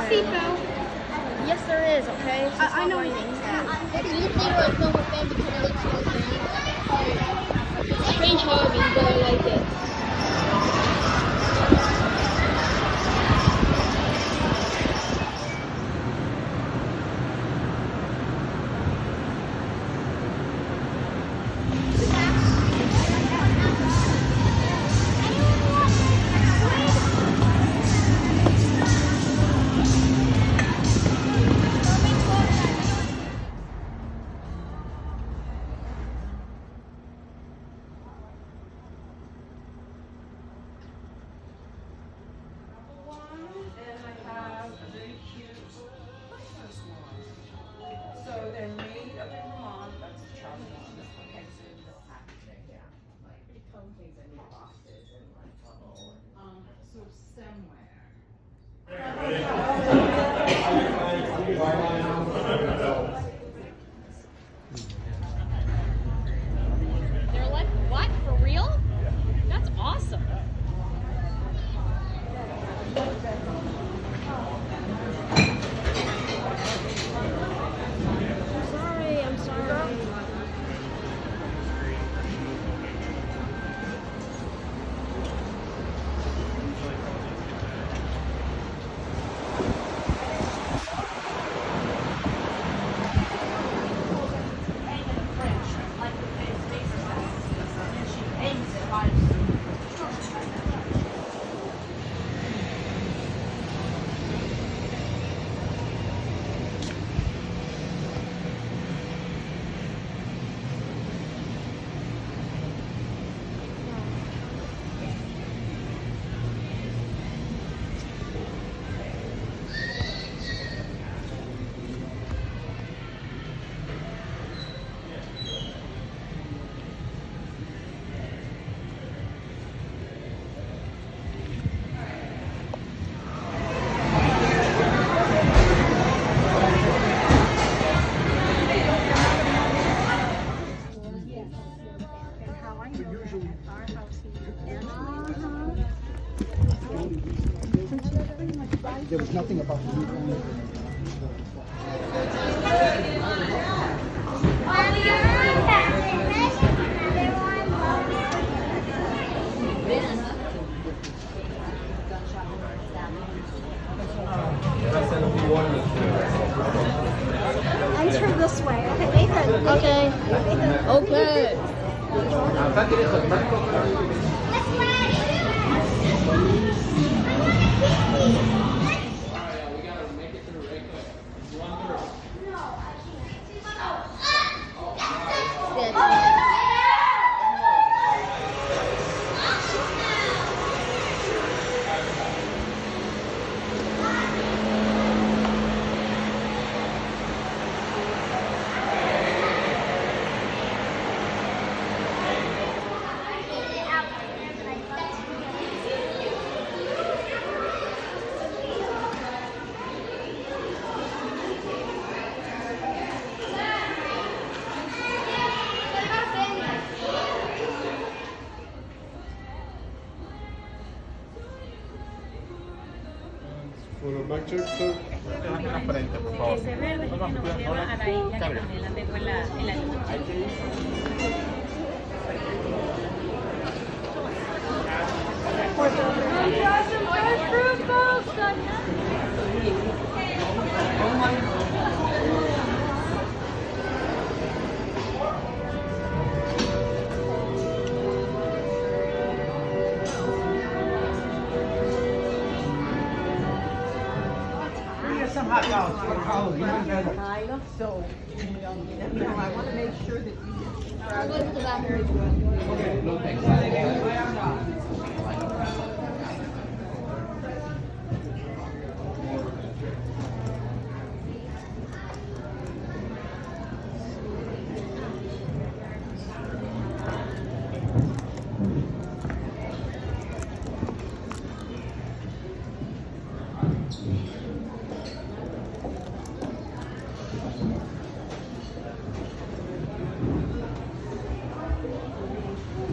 seatbelt. Yes, there is, okay? So I know. stop whining. Do you think we're a film fan because it looks so good? It's strange Harvey, but I like it. So they're made up in Vermont, that's a travel one. Okay, so the packaging, yeah, like it comes things in boxes and like bubble. So somewhere. They're like, what? For real? That's awesome. I'm sorry. There was nothing about the new Enter this way. Okay, Nathan. Okay. Okay. Mic check, sir. Ese verde es que nos lleva a la isla que también la tengo en la lucha. Some hot dogs for Halloween. So, I want to make sure that you I'll go to the bathroom.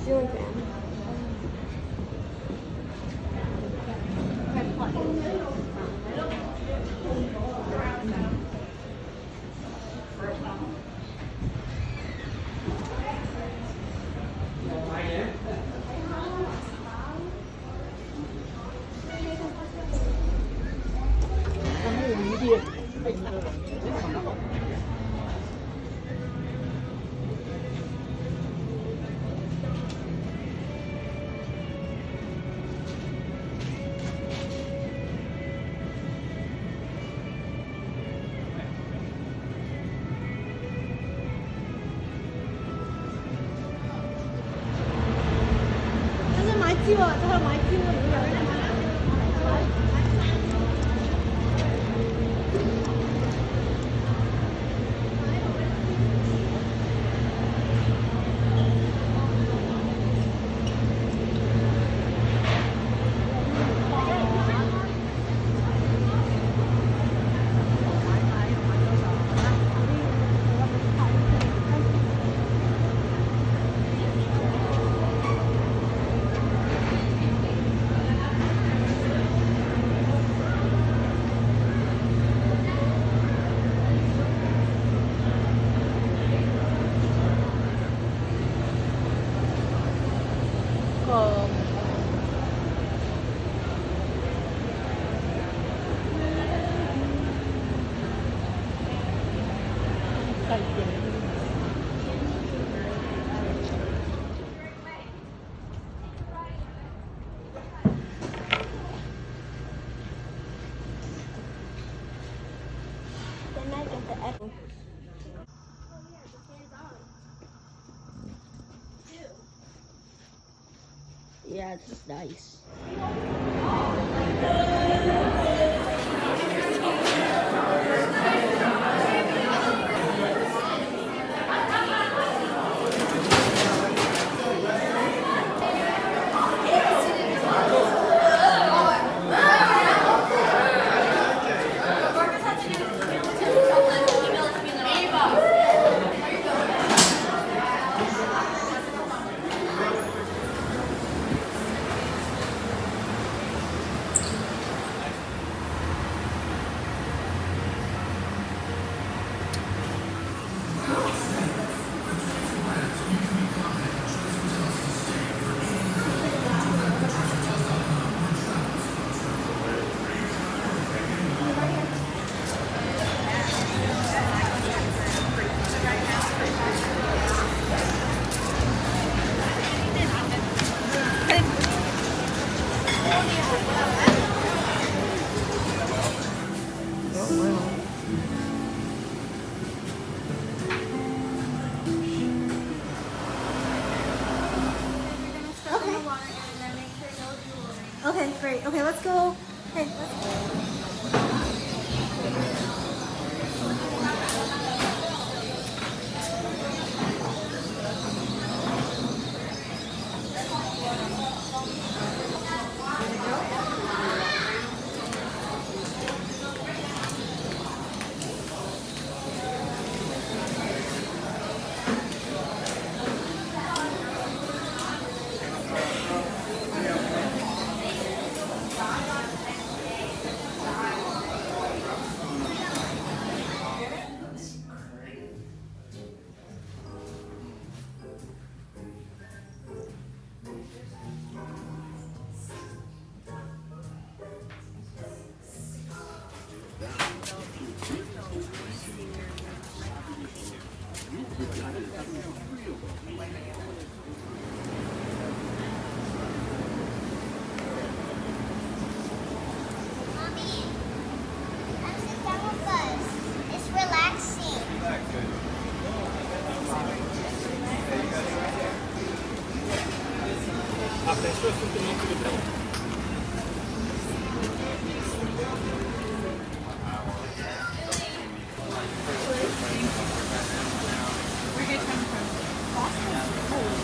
Ceiling fan. 希望这个买希望有人。Then I get the apple. Yeah, it's nice. Okay, great. Okay, let's go. Hey, let's go. Mommy, come sit down with us. It's relaxing.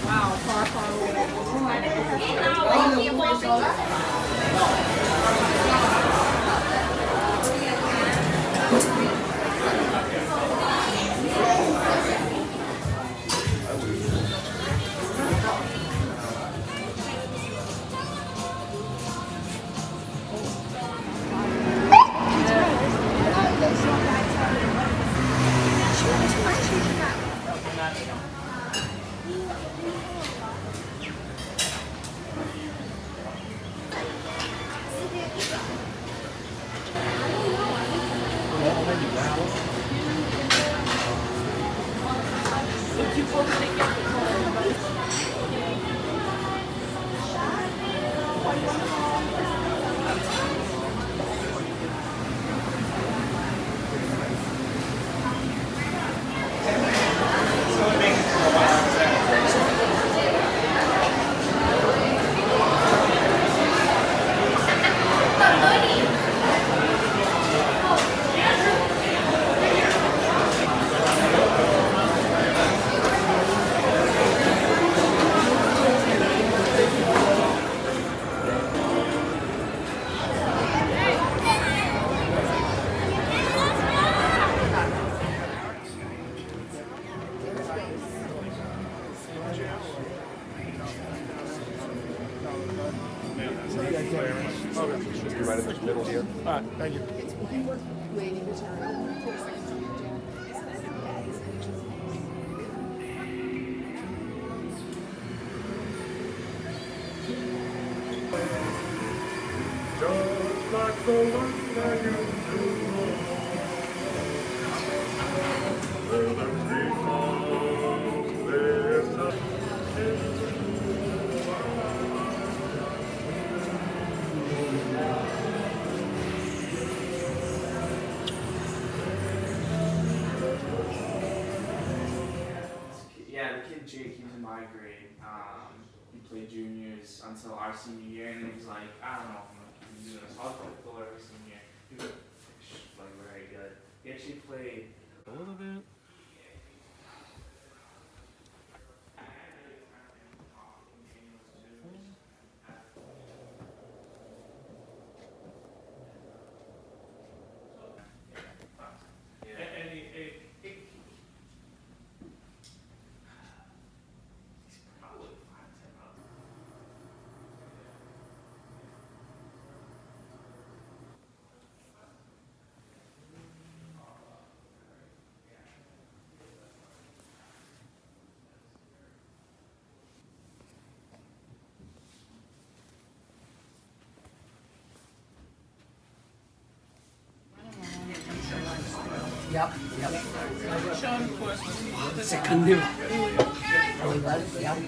Wow, far, far Should be right in the middle here. All right, thank you. Just like the one that you do. Where the tree falls, there's nothing. Yeah, the kid Jake, he was in my grade. He played juniors until our senior year, and he was like, I don't know if I'm gonna keep doing this. I'll play full every senior year. He was like very good. He actually played A little bit. and he's probably 5'10" up. Yep, yep. Second year. Yep.